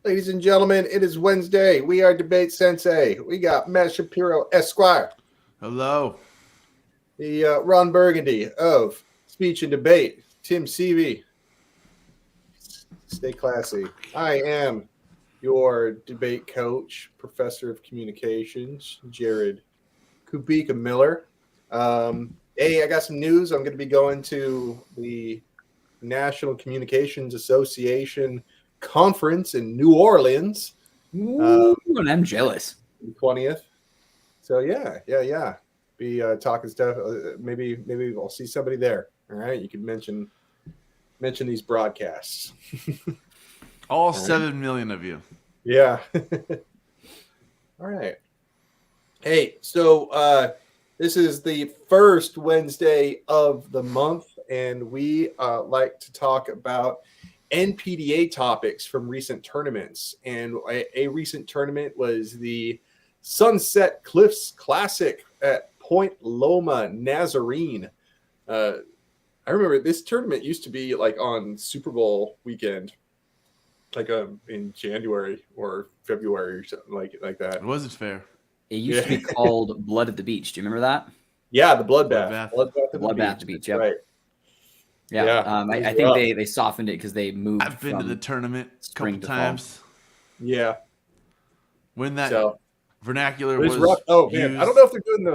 Ladies and gentlemen, it is Wednesday. We are DebateSensei. We got Matt Shapiro, Esquire. Hello. The Ron Burgundy of Speech and Debate. Tim Seavey. Stay classy. I am your debate coach, professor of communications, Jared Kubika Miller. Hey, I got some news. I'm going to be going to the National Communications Association conference in New Orleans. And I'm jealous. 20th. So yeah. Be talking stuff. Maybe I'll see somebody there. All right, you can mention these broadcasts. All 7 million of you. Yeah. All right. Hey, so this is the first Wednesday of the month, and we like to talk about NPDA topics from recent tournaments. And a recent tournament was the Sunset Cliffs Classic at Point Loma Nazarene. I remember this tournament used to be like on Super Bowl weekend, like in January or February or something like that. It wasn't fair. It used to be called Blood at the Beach. Do you remember that? Yeah, the Bloodbath. Bloodbath at the Beach. Yep. Right. Yeah. I think they softened it because they moved. I've been to the tournament a couple times. Yeah. When that vernacular was rough. Oh man, used. I don't know if they're doing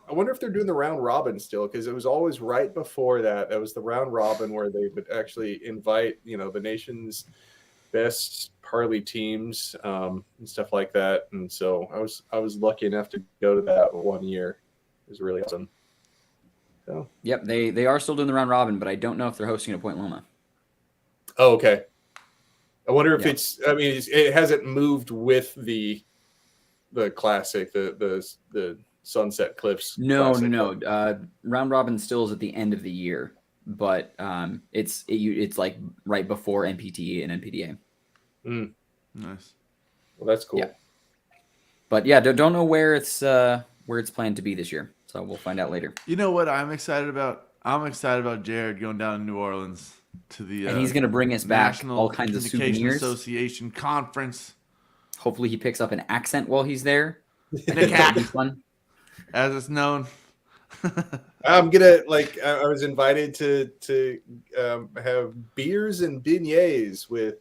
I wonder if they're doing the round robin still, because it was always right before that. That was the round robin where they would actually invite, the nation's best parley teams and stuff like that. And so I was lucky enough to go to that one year. It was really awesome. So yep, they are still doing the round robin, but I don't know if they're hosting a Point Loma. Oh, okay. I wonder if it hasn't moved with the classic, the Sunset Cliffs. No. Round robin still is at the end of the year, but it's like right before NPT and NPDA. Nice. Well, that's cool. Yeah. But yeah, don't know where it's planned to be this year, so we'll find out later. You know what I'm excited about? I'm excited about Jared going down to New Orleans to the and he's going to bring us back National all kinds of souvenirs. Association conference. Hopefully, he picks up an accent while he's there. That'll be fun. As it's known. I'm gonna I was invited to have beers and beignets with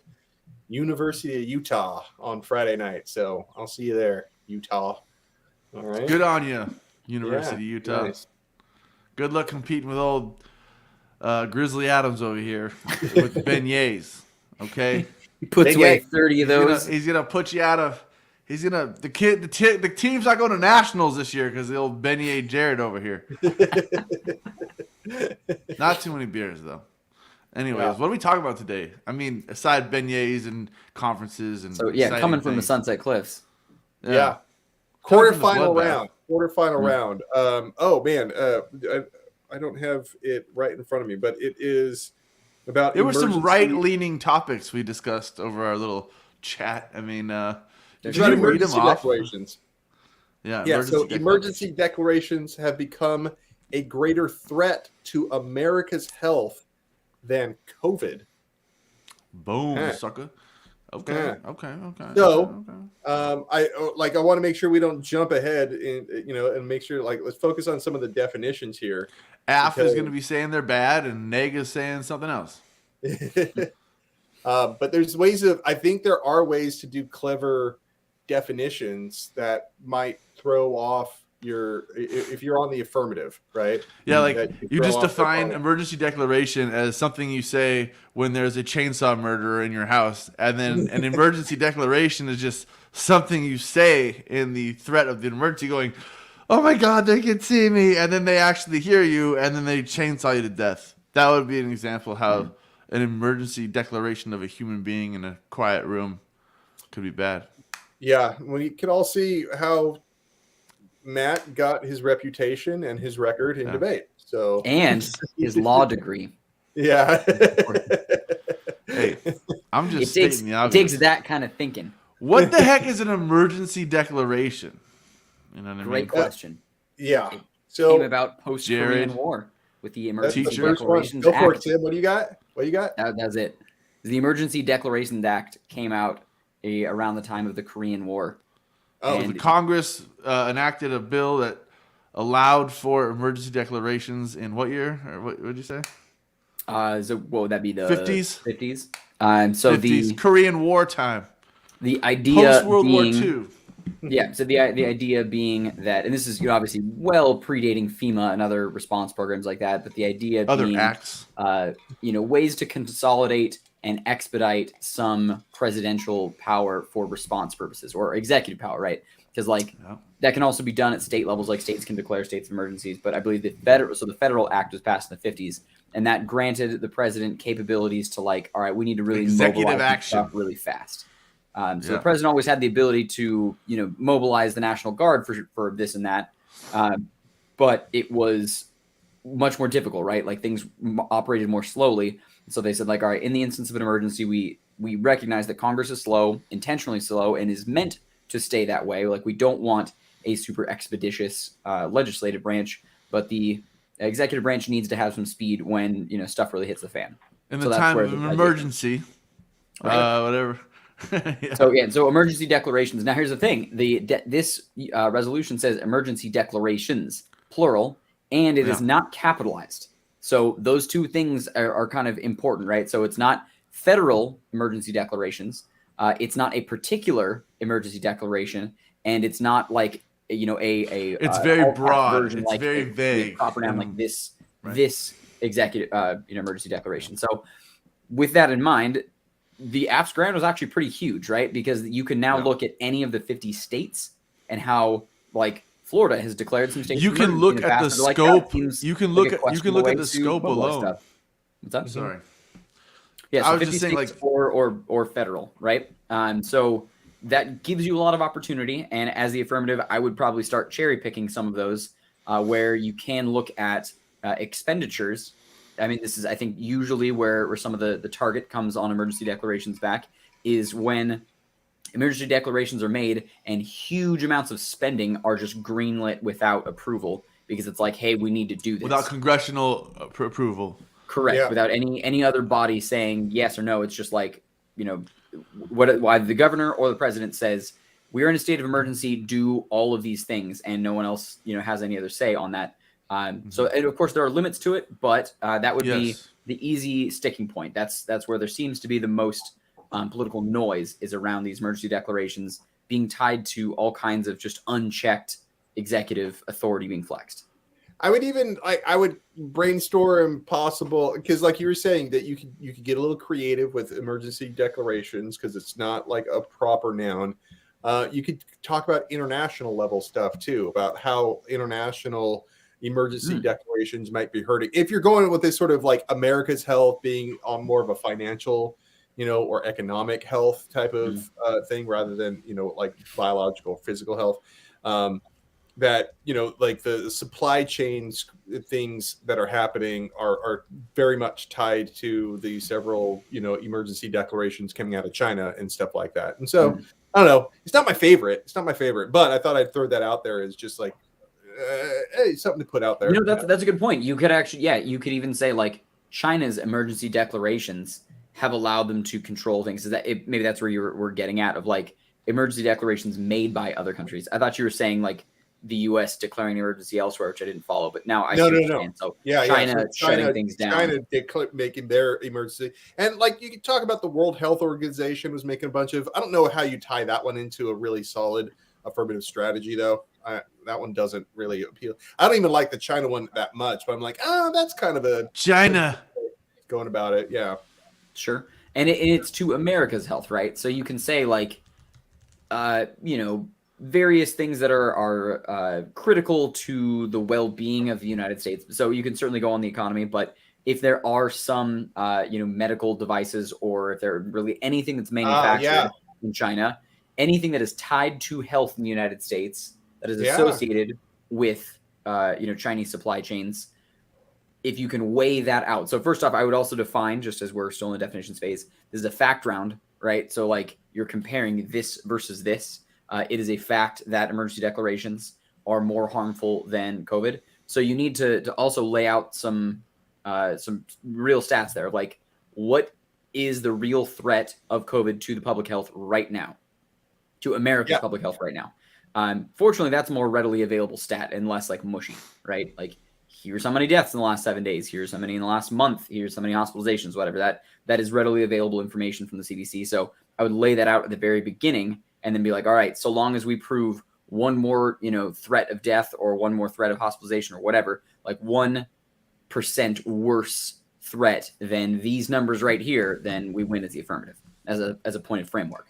University of Utah on Friday night, so I'll see you there, Utah. All right. Good on you, University of Utah. Nice. Good luck competing with old Grizzly Adams over here with beignets. Okay. He puts away 30 of those. He's gonna put you out of. He's gonna the team's not going to nationals this year because the old beignet Jared over here. Not too many beers though. Anyways, what are we talking about today? I mean, aside beignets and conferences and coming from the Sunset Cliffs. Yeah. Quarterfinal round. Oh man, I don't have it right in front of me, but it is about. There were some right-leaning topics we discussed over our little chat. I mean, there's about emergency declarations. Yeah. So emergency declarations have become a greater threat to America's health than COVID. Boom, sucker. Okay. So, I want to make sure we don't jump ahead and make sure let's focus on some of the definitions here. AF is going to be saying they're bad, and Neg is saying something else. But I think there are ways to do clever definitions that might throw off if you're on the affirmative, right? Yeah, you just define emergency declaration as something you say when there's a chainsaw murderer in your house, and then an emergency declaration is just something you say in the threat of the emergency, going, "Oh my God, they can see me," and then they actually hear you, and then they chainsaw you to death. That would be an example of how an emergency declaration of a human being in a quiet room could be bad. Yeah, we can all see how Matt got his reputation and his record in debate. So and his law degree. Yeah. Hey, I'm just stating the obvious. It takes that kind of thinking. What the heck is an emergency declaration? You know what I mean? Great question. Yeah. It came about post-Korean War with the Emergency Teacher. Declarations Act. Go for Act. it, Tim. What do you got? That's it. The Emergency Declarations Act came out around the time of the Korean War. Oh, The Congress enacted a bill that allowed for emergency declarations in what year? Or what did you say? So what would that be? The 50s? 50s. 50s, Korean War time. The idea Post World War being, II. Yeah, so the idea being that, and this is obviously well predating FEMA and other response programs like that, but the idea Other being, acts. Ways to consolidate and expedite some presidential power for response purposes, or executive power, right? Because that can also be done at state levels, like states can declare states of emergencies. But I believe the Federal Act was passed in the 50s, and that granted the president capabilities to all right, we need to really Executive mobilize action stuff really fast. So the president always had the ability to, mobilize the National Guard for this and that, but it was much more difficult, right? Like things operated more slowly. So they said, all right, in the instance of an emergency, we recognize that Congress is slow, intentionally slow, and is meant to stay that way. Like we don't want a super expeditious legislative branch, but the executive branch needs to have some speed when stuff really hits the fan. In the time of an emergency, whatever. So emergency declarations. Now here's the thing: this resolution says emergency declarations, plural, and it is not capitalized. So those two things are kind of important, right? So it's not federal emergency declarations, it's not a particular emergency declaration, and it's not like it's very broad. Version, it's very vague. Proper noun like this executive emergency declaration. So with that in mind, the apps grant was actually pretty huge, right? Because you can now look at any of the 50 states and how Florida has declared some states. You can look at the scope. You can look at the scope alone. What's up? Sorry. Yeah, so I was 50 just saying, or federal, right? So that gives you a lot of opportunity. And as the affirmative, I would probably start cherry picking some of those where you can look at expenditures. I mean, this is, I think, usually where some of the target comes on emergency declarations back is when emergency declarations are made and huge amounts of spending are just greenlit without approval because it's like, hey, we need to do this. Without congressional approval. Correct. Yeah. Without any other body saying yes or no. It's just like, why the governor or the president says, we're in a state of emergency, do all of these things, and no one else, has any other say on that. So, and of course, there are limits to it, but that would be the easy sticking point. That's where there seems to be the most political noise is around these emergency declarations being tied to all kinds of just unchecked executive authority being flexed. I would brainstorm possible because, like you were saying, that you could get a little creative with emergency declarations because it's not like a proper noun. You could talk about international level stuff too, about how international emergency declarations might be hurting. If you're going with this sort of like America's health being on more of a financial, or economic health type of thing rather than, like biological, physical health, that, like the supply chains things that are happening are very much tied to the several, emergency declarations coming out of China and stuff like that. And so, I don't know, it's not my favorite, but I thought I'd throw that out there as just like, hey, something to put out there. That's a good point. You could actually, you could even say like China's emergency declarations have allowed them to control things. Is that maybe that's where you were getting at of like emergency declarations made by other countries? I thought you were saying like the U.S. declaring emergency elsewhere, which I didn't follow. But now I see. So China shutting things down. China making their emergency, and like you could talk about the World Health Organization was making a bunch of. I don't know how you tie that one into a really solid affirmative strategy though. That one doesn't really appeal. I don't even like the China one that much, but I'm like, that's kind of a China going about it. Yeah, sure. And it's to America's health, right? So you can say like, various things that are critical to the well-being of the United States. So you can certainly go on the economy, but if there are some, medical devices or if there really anything that's manufactured in China, anything that is tied to health in the United States that is associated with, Chinese supply chains, if you can weigh that out. So first off, I would also define, just as we're still in the definitions phase, this is a fact round, right? So like you're comparing this versus this. It is a fact that emergency declarations are more harmful than COVID. So you need to also lay out some real stats there. Like what is the real threat of COVID to the public health right now, to America's public health right now. Fortunately, that's a more readily available stat and less like mushy, right? Like, here's how many deaths in the last 7 days. Here's how many in the last month. Here's how many hospitalizations, whatever. That is readily available information from the CDC. So I would lay that out at the very beginning and then be like, all right, so long as we prove one more, threat of death or one more threat of hospitalization or whatever, like 1% worse threat than these numbers right here, then we win as the affirmative as a pointed framework.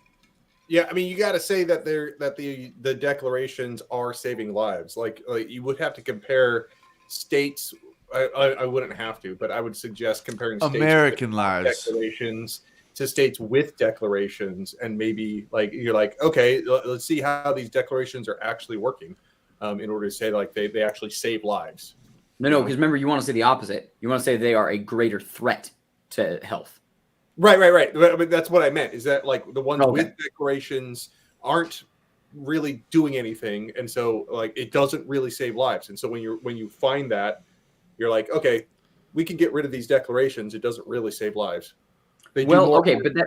Yeah, I mean, you got to say that the declarations are saving lives. Like you would have to compare states. I wouldn't have to, but I would suggest comparing states American lives declarations to states with declarations, and maybe like you're like, okay, let's see how these declarations are actually working, in order to say like they actually save lives. No, because remember, you want to say the opposite. You want to say they are a greater threat to health. Right. But that's what I meant. Is that like the ones with declarations aren't really doing anything, and so like it doesn't really save lives. And so when you find that, you're like, okay, we can get rid of these declarations. It doesn't really save lives. But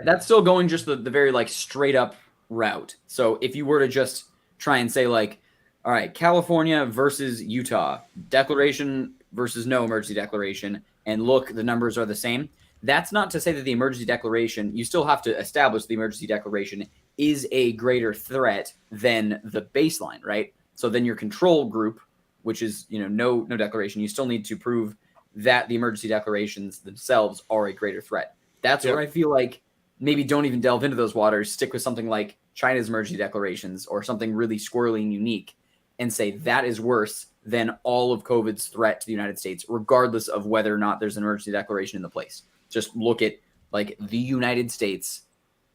that's still going just the very like straight up route. So if you were to just try and say like, all right, California versus Utah, declaration versus no emergency declaration, and look, the numbers are the same. That's not to say that the emergency declaration, you still have to establish the emergency declaration is a greater threat than the baseline, right? So then your control group, which is, no declaration, you still need to prove that the emergency declarations themselves are a greater threat. That's where I feel like maybe don't even delve into those waters, stick with something like China's emergency declarations or something really squirrely and unique and say that is worse than all of COVID's threat to the United States, regardless of whether or not there's an emergency declaration in the place. Just look at like the United States,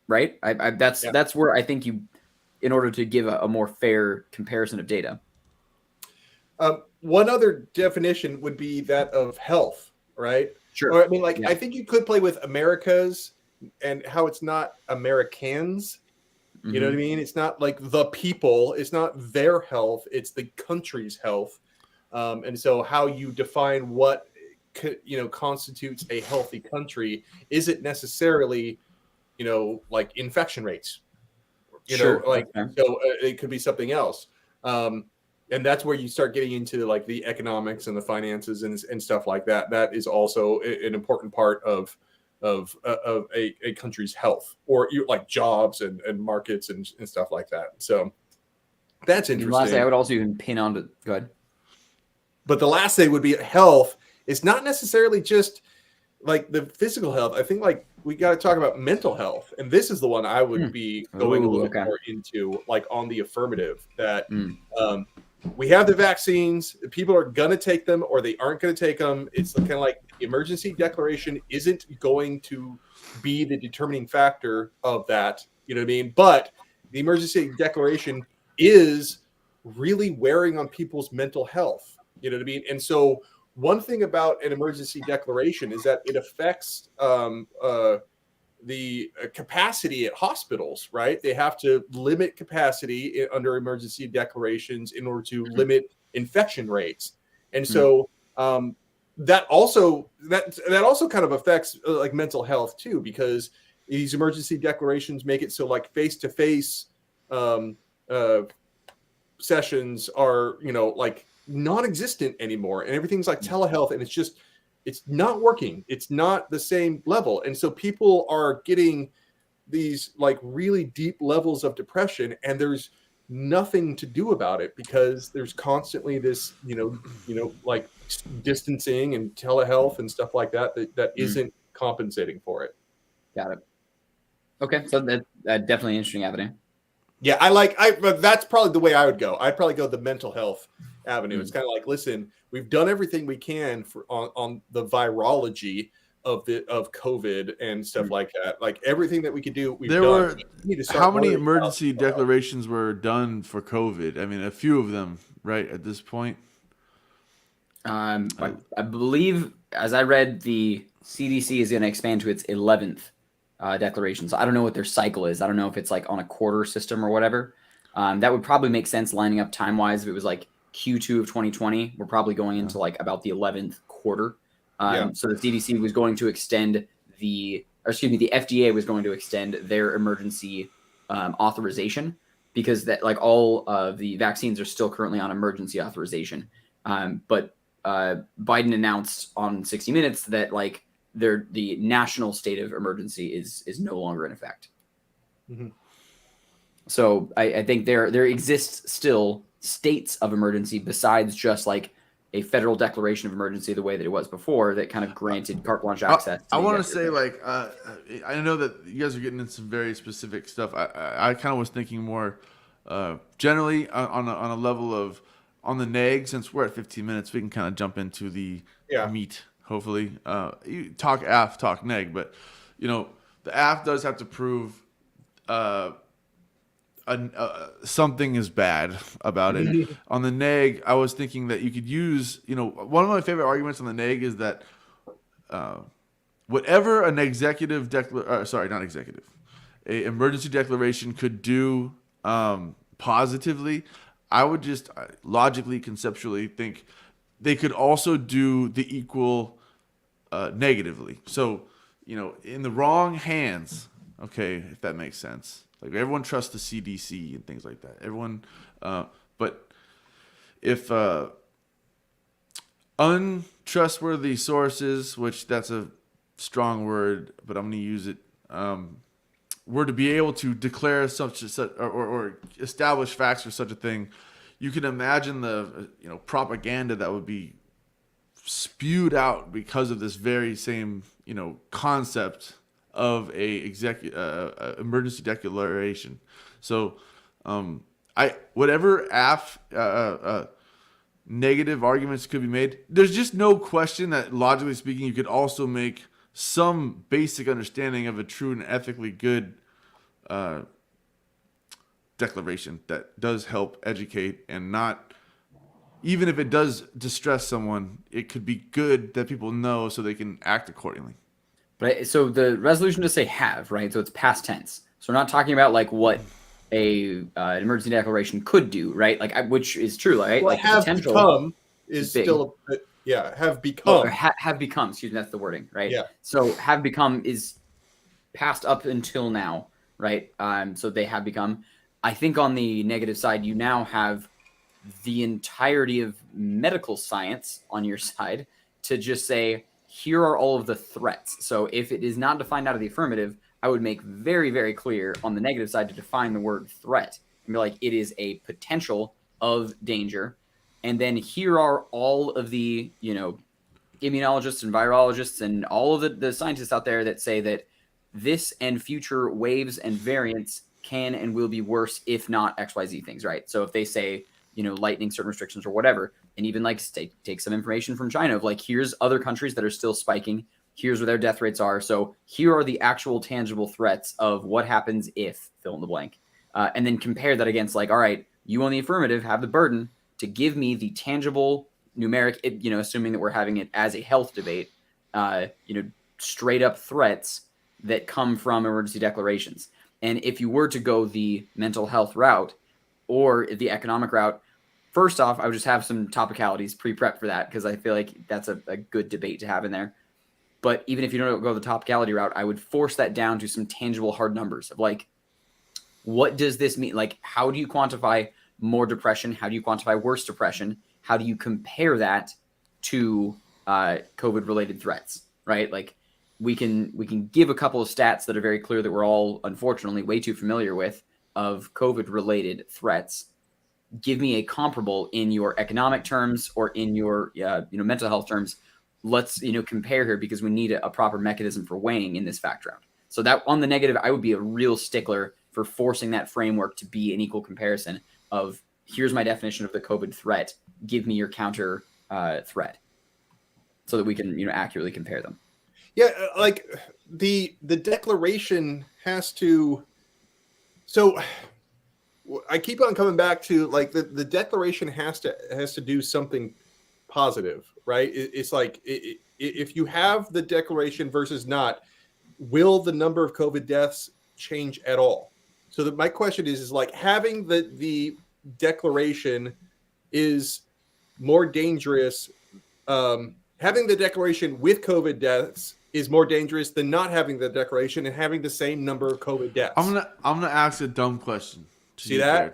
right? That's where I think you, in order to give a more fair comparison of data. One other definition would be that of health, right? Sure. Or, I mean, like, I think you could play with Americas and how it's not Americans. You know what I mean? It's not like the people. It's not their health. It's the country's health. And so how you define what constitutes a healthy country isn't necessarily, like infection rates. So it could be something else. And that's where you start getting into like the economics and the finances and stuff like that. That is also an important part of a country's health, or like jobs and markets and stuff like that. So that's interesting. Lastly, I would also even pin on to go ahead. But the last thing would be health. It's not necessarily just like the physical health. I think like we got to talk about mental health, and this is the one I would be going a little more into, like on the affirmative that we have the vaccines. People are going to take them or they aren't going to take them. It's kind of like the emergency declaration isn't going to be the determining factor of that. You know what I mean? But the emergency declaration is really wearing on people's mental health. You know what I mean? And so one thing about an emergency declaration is that it affects the capacity at hospitals, right? They have to limit capacity under emergency declarations in order to limit infection rates. And so that also kind of affects like mental health too, because these emergency declarations make it so like face-to-face sessions are, like non-existent anymore, and everything's like telehealth, and it's not working. It's not the same level. And so people are getting these like really deep levels of depression, and there's nothing to do about it because there's constantly this, like distancing and telehealth and stuff like that isn't compensating for it. Got it. Okay. So that's definitely an interesting avenue. Yeah. But that's probably the way I would go. I'd probably go the mental health avenue. It's kind of like, listen, we've done everything we can on the virology of COVID and stuff like that. Like everything that we could do, we've done. How many emergency declarations were done for COVID? I mean, a few of them, right, at this point? I believe, as I read, the CDC is going to expand to its 11th declaration. So I don't know what their cycle is. I don't know if it's like on a quarter system or whatever. That would probably make sense lining up time-wise. If it was like Q2 of 2020, we're probably going into like about the 11th quarter. So the CDC was going to extend the the FDA was going to extend their emergency authorization, because that like all of the vaccines are still currently on emergency authorization. But Biden announced on 60 Minutes that like the national state of emergency is no longer in effect. Mm-hmm. So I think there exists still states of emergency besides just like a federal declaration of emergency the way that it was before, that kind of granted carte blanche access. I want to say, like, I know that you guys are getting into some very specific stuff. I kind of was thinking more generally on a level of on the neg. Since we're at 15 minutes, we can kind of jump into the meat. Hopefully, you talk AF, talk neg, but you know the AF does have to prove something is bad about it. On the neg, I was thinking that you could use, one of my favorite arguments on the neg is that whatever an a emergency declaration could do positively, I would just logically, conceptually think they could also do the equal negatively. So, in the wrong hands, okay, if that makes sense. Like everyone trusts the CDC and things like that. Everyone, but if untrustworthy sources, which that's a strong word, but I'm going to use it, were to be able to declare such or establish facts for such a thing, you can imagine the propaganda that would be spewed out because of this very same concept of a emergency declaration. So whatever negative arguments could be made, there's just no question that logically speaking you could also make some basic understanding of a true and ethically good declaration that does help educate, and not, even if it does distress someone, it could be good that people know so they can act accordingly. But so the resolution does say have, right? So it's past tense. So we're not talking about like what an emergency declaration could do, right? Like which is true, right? Well, like have become is still have become. Have become. Excuse me, that's the wording, right? Yeah. So have become is past up until now, right? So they have become. I think on the negative side, you now have the entirety of medical science on your side to just say, here are all of the threats. So if it is not defined out of the affirmative, I would make very, very clear on the negative side to define the word threat and be like, it is a potential of danger. And then here are all of the, immunologists and virologists and all of the scientists out there that say that this and future waves and variants can and will be worse if not XYZ things, right? So if they say, lightening certain restrictions or whatever, and even like take some information from China of like, here's other countries that are still spiking, here's where their death rates are. So here are the actual tangible threats of what happens if fill in the blank. And then compare that against like, all right, you on the affirmative have the burden to give me the tangible numeric, assuming that we're having it as a health debate, straight up threats that come from emergency declarations. And if you were to go the mental health route or the economic route, first off, I would just have some topicalities pre-prep for that, because I feel like that's a good debate to have in there. But even if you don't go the topicality route, I would force that down to some tangible hard numbers of like, what does this mean? Like, how do you quantify more depression? How do you quantify worse depression? How do you compare that to COVID-related threats, right? Like, we can give a couple of stats that are very clear that we're all, unfortunately, way too familiar with of COVID-related threats. Give me a comparable in your economic terms or in your mental health terms. Let's compare here, because we need a proper mechanism for weighing in this fact round. So that on the negative, I would be a real stickler for forcing that framework to be an equal comparison of, here's my definition of the COVID threat, give me your counter threat, so that we can accurately compare them. Yeah, like the declaration has to. So I keep on coming back to like the declaration has to do something positive, right? It's like if you have the declaration versus not, will the number of COVID deaths change at all? So my question is like, having the declaration is more dangerous. Having the declaration with COVID deaths is more dangerous than not having the declaration and having the same number of COVID deaths. I'm gonna ask a dumb question. See that? Jared.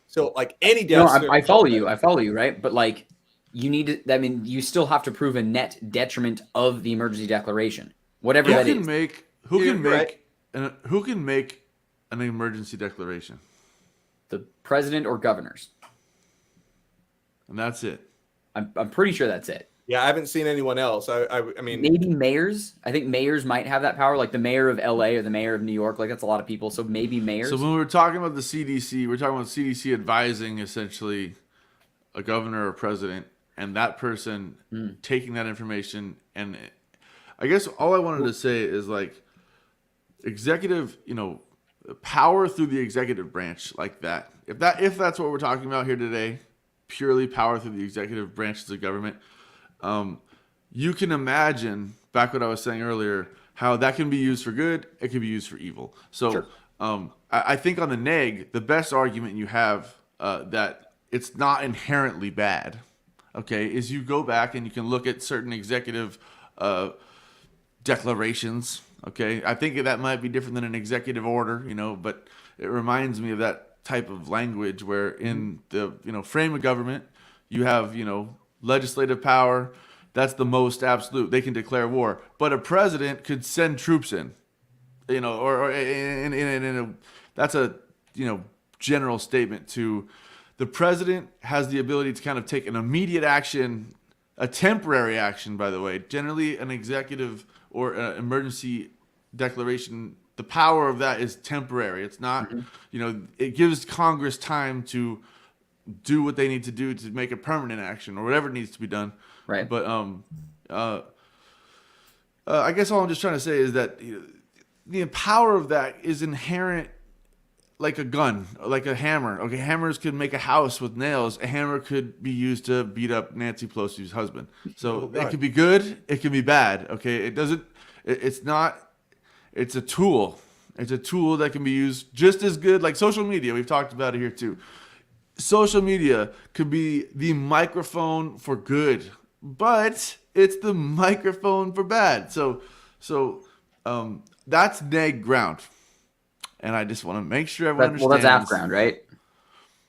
So like any No, deaths. I follow you. I follow you, right? But like you need to. I mean, you still have to prove a net detriment of the emergency declaration, whatever that is. Who can make an emergency declaration? The president or governors. And that's it. I'm pretty sure that's it. Yeah, I haven't seen anyone else. I mean, maybe mayors. I think mayors might have that power, like the mayor of LA or the mayor of New York. Like that's a lot of people. So maybe mayors. So when we're talking about the CDC, we're talking about CDC advising essentially a governor or president, and that person taking that information. And I guess all I wanted to say is like executive, power through the executive branch like that. If that's what we're talking about here today, purely power through the executive branches of government. You can imagine, back what I was saying earlier, how that can be used for good, it can be used for evil. So sure. I think on the neg, the best argument you have that it's not inherently bad, okay, is you go back and you can look at certain executive declarations, okay? I think that might be different than an executive order, but it reminds me of that type of language where in the frame of government, you have, legislative power, that's the most absolute. They can declare war, but a president could send troops in, or that's a general statement to the president has the ability to kind of take an immediate action, a temporary action, by the way. Generally, an executive or an emergency declaration, the power of that is temporary. It's not, it gives Congress time to do what they need to do to make a permanent action or whatever needs to be done. Right. But I guess all I'm just trying to say is that the power of that is inherent, like a gun, like a hammer. Okay, hammers could make a house with nails. A hammer could be used to beat up Nancy Pelosi's husband. So it could be good, it can be bad. Okay, it's a tool. It's a tool that can be used just as good, like social media. We've talked about it here too. Social media could be the microphone for good, but it's the microphone for bad. So that's neg ground. And I just want to make sure everyone understands. Well, that's AF ground, right?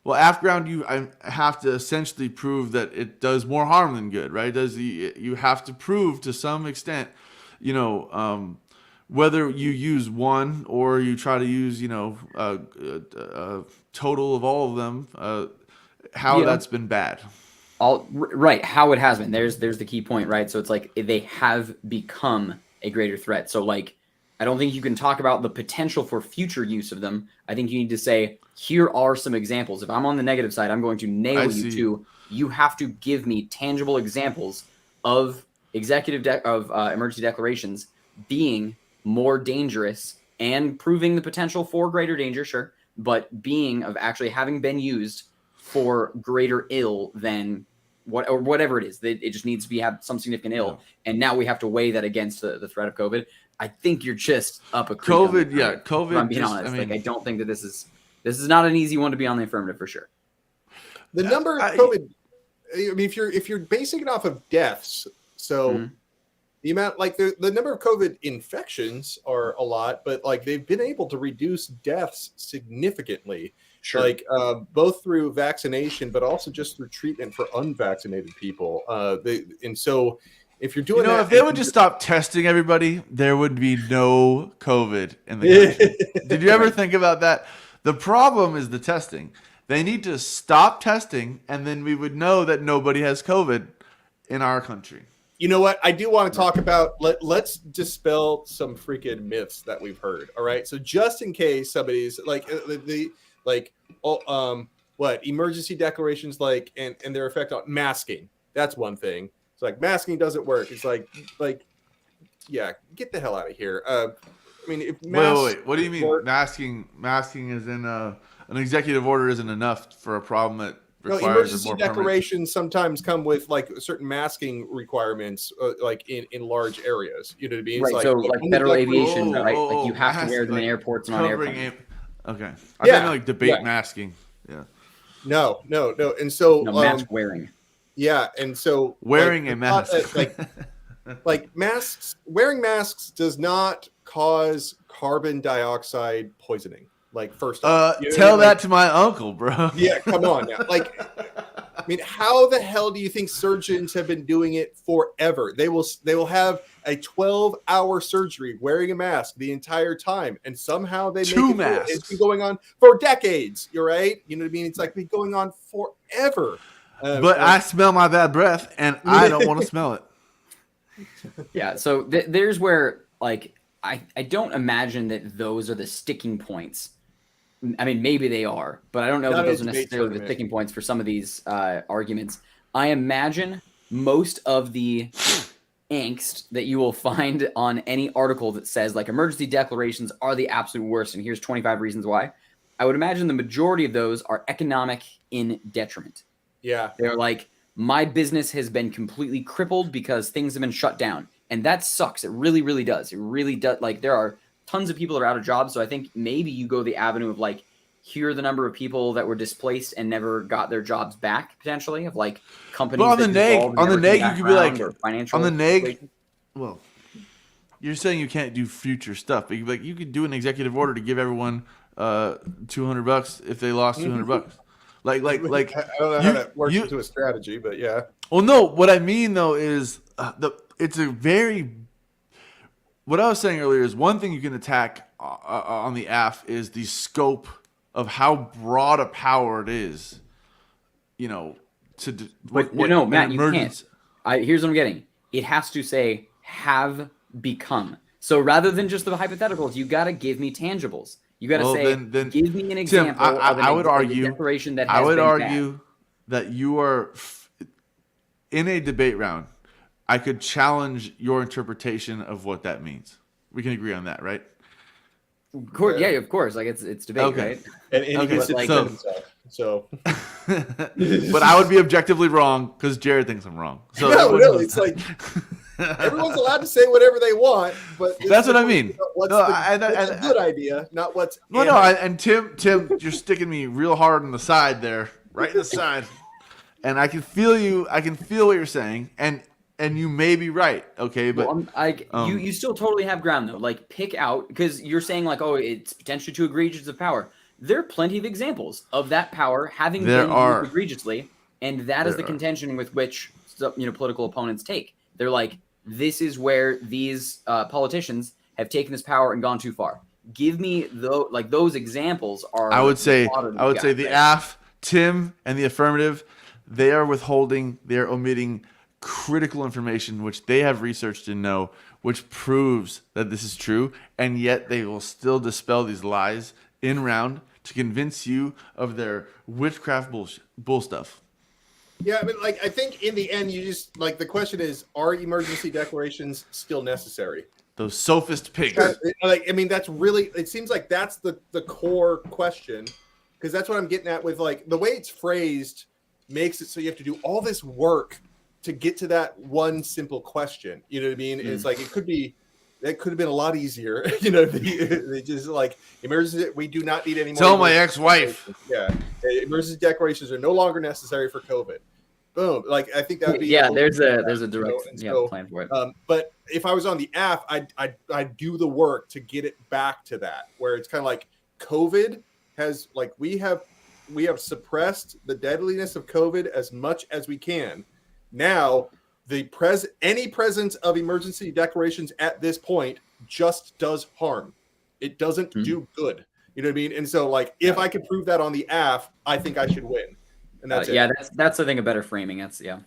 Well, AF ground, I have to essentially prove that it does more harm than good, right? You have to prove to some extent, whether you use one or you try to use, a total of all of them, how that's been bad. Right, how it has been. There's the key point, right? So it's like they have become a greater threat. So like, I don't think you can talk about the potential for future use of them. I think you need to say, here are some examples. If I'm on the negative side, I'm going to nail you to, you have to give me tangible examples of emergency declarations being more dangerous and proving the potential for greater danger, sure, but being of actually having been used for greater ill than whatever it is. It just needs to have some significant ill. Yeah. And now we have to weigh that against the threat of COVID. I think you're just up a creek. COVID. If I'm being honest. I don't think that this is not an easy one to be on the affirmative for sure. The number of COVID. I mean, if you're basing it off of deaths, so the amount, like the number of COVID infections are a lot, but like they've been able to reduce deaths significantly. Sure. Like both through vaccination, but also just through treatment for unvaccinated people. So if you're doing if they would just stop testing everybody, there would be no COVID in the country. Did you ever think about that? The problem is the testing. They need to stop testing, and then we would know that nobody has COVID in our country. You know what? I do want to talk about, let's dispel some freaking myths that we've heard. All right. So just in case somebody's emergency declarations, and their effect on masking. That's one thing. It's like masking doesn't work. It's like, yeah, get the hell out of here. I mean, if wait, what do you mean? Masking is in an executive order isn't enough for a problem that requires emergency a more declarations sometimes come with like certain masking requirements, like in large areas. You know what I mean? Right. It's so like federal aviation, right? Like you have to wear them in airports and on airplanes. Okay. I think like debate masking. Yeah. No. And so mask wearing. Yeah, and so wearing a mask. like wearing masks does not cause carbon dioxide poisoning. Like, first off, tell that to my uncle, bro. Yeah, come on now. Like, I mean, how the hell do you think surgeons have been doing it forever? They will have a 12-hour surgery wearing a mask the entire time, and somehow they Two make it. masks. It's been going on for decades. You're right. You know what I mean? It's like been going on forever. But I smell my bad breath, and I don't want to smell it. Yeah. So there's where, like, I don't imagine that those are the sticking points. I mean, maybe they are, but I don't know that those are necessarily the sticking points for some of these arguments. I imagine most of the angst that you will find on any article that says, like, emergency declarations are the absolute worst, and here's 25 reasons why. I would imagine the majority of those are economic in detriment. Yeah. They're like, my business has been completely crippled because things have been shut down. And that sucks. It really, really does. It really does. Like, there are tons of people that are out of jobs. So I think maybe you go the avenue of, like, here are the number of people that were displaced and never got their jobs back, potentially, of, like, companies. But on the neg, you could be like, financial on the neg, well, you're saying you can't do future stuff, but you could do an executive order to give everyone $200 if they lost $200. Like I don't know how that works into a strategy, but yeah. Well, no, what I mean though is what I was saying earlier is one thing you can attack on the AF is the scope of how broad a power it is, Matt, you can't. Here's what I'm getting. It has to say have become. So rather than just the hypotheticals, you got to give me tangibles. You got to say, then, give me an example Tim, of I would argue, declaration that has I would been argue bad. that you are in a debate round. I could challenge your interpretation of what that means. We can agree on that, right? Of course, yeah, of course. Like it's debate, okay. Right? And he gets to defend himself. So, but I would be objectively wrong because Jared thinks I'm wrong. So no, it's like everyone's allowed to say whatever they want, but that's what I mean. What's a good idea, not what's and Tim, you're sticking me real hard on the side there, right in the side, and I can feel you. I can feel what you're saying, and you may be right, okay, but you still totally have ground though. Like, pick out, because you're saying, like, oh, it's potentially too egregious of power. There are plenty of examples of that power having been used egregiously, and that is the contention with which political opponents take. They're like, this is where these politicians have taken this power and gone too far. Give me those examples are. I would say the AF, Tim, and the affirmative, they are withholding, they are omitting critical information which they have researched and know, which proves that this is true, and yet they will still dispel these lies in round to convince you of their witchcraft bull stuff. Yeah, I mean, like, I think in the end, you just, like, the question is, are emergency declarations still necessary? Those sophist pigs. Like, I mean, that's really, it seems like that's the core question, because that's what I'm getting at with, like, the way it's phrased makes it so you have to do all this work to get to that one simple question. You know what I mean? It's like, it could have been a lot easier. They just like, emergency, we do not need any more. Tell my ex-wife. Yeah. Emergency declarations are no longer necessary for COVID. Boom. Like, I think that would be. Yeah, there's a direct plan for it. But if I was on the AF, I'd do the work to get it back to that, where it's kind of like COVID has, like, we have suppressed the deadliness of COVID as much as we can. Now, any presence of emergency declarations at this point just does harm. It doesn't do good. You know what I mean? And so, like, if I could prove that on the AF, I think I should win. And that's it. Yeah, that's I think a better framing. That's yeah.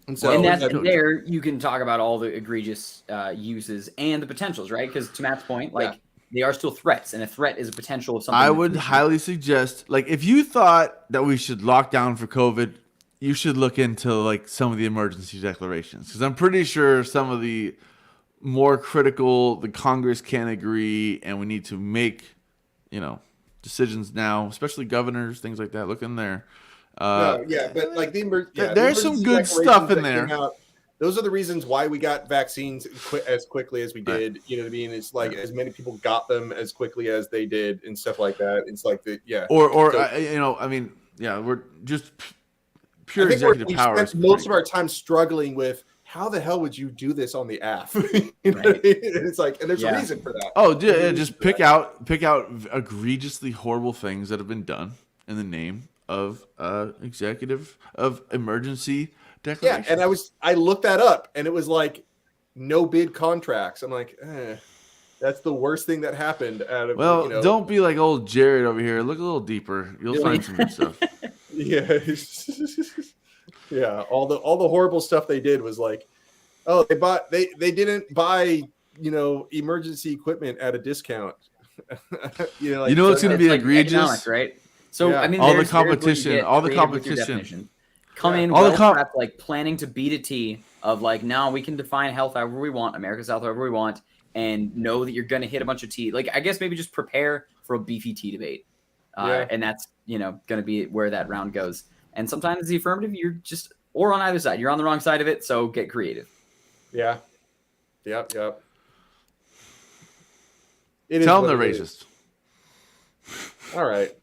And so, there you can talk about all the egregious uses and the potentials, right? Because to Matt's point, like, they are still threats, and a threat is a potential of something. I would highly suggest, like, if you thought that we should lock down for COVID, you should look into, like, some of the emergency declarations, because I'm pretty sure some of the more critical, the Congress can't agree, and we need to make, decisions now, especially governors, things like that. Look in there. but like there's some good stuff in there. Those are the reasons why we got vaccines as quickly as we did. Right. You know what I mean? It's like as many people got them as quickly as they did and stuff like that. It's like we're just pure executive power. We spent most of our time struggling with how the hell would you do this on the app? You know what I mean? And it's like, and there's a reason for that. Oh, yeah, just pick out egregiously horrible things that have been done in the name of executive of emergency declaration. Yeah, and I looked that up, and it was like no bid contracts. I'm like, that's the worst thing that happened. Out of don't be like old Jared over here. Look a little deeper. You'll find some good stuff. Yeah, yeah. All the horrible stuff they did was like, oh, they didn't buy emergency equipment at a discount. It's going to be egregious, right? So yeah. I mean, all the competition. Come in well-prepped, like planning to beat a T of like, now we can define health however we want, America's health however we want, and know that you're going to hit a bunch of T. Like, I guess maybe just prepare for a beefy T debate. And that's, going to be where that round goes. And sometimes the affirmative, you're just, or on either side, you're on the wrong side of it. So get creative. Yeah. Yep. Tell them they're racist. All right.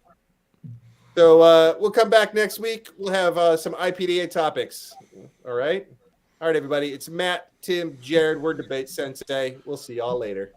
So we'll come back next week. We'll have some IPDA topics. All right. All right, everybody. It's Matt, Tim, Jared. We're DebateSensei. We'll see y'all later.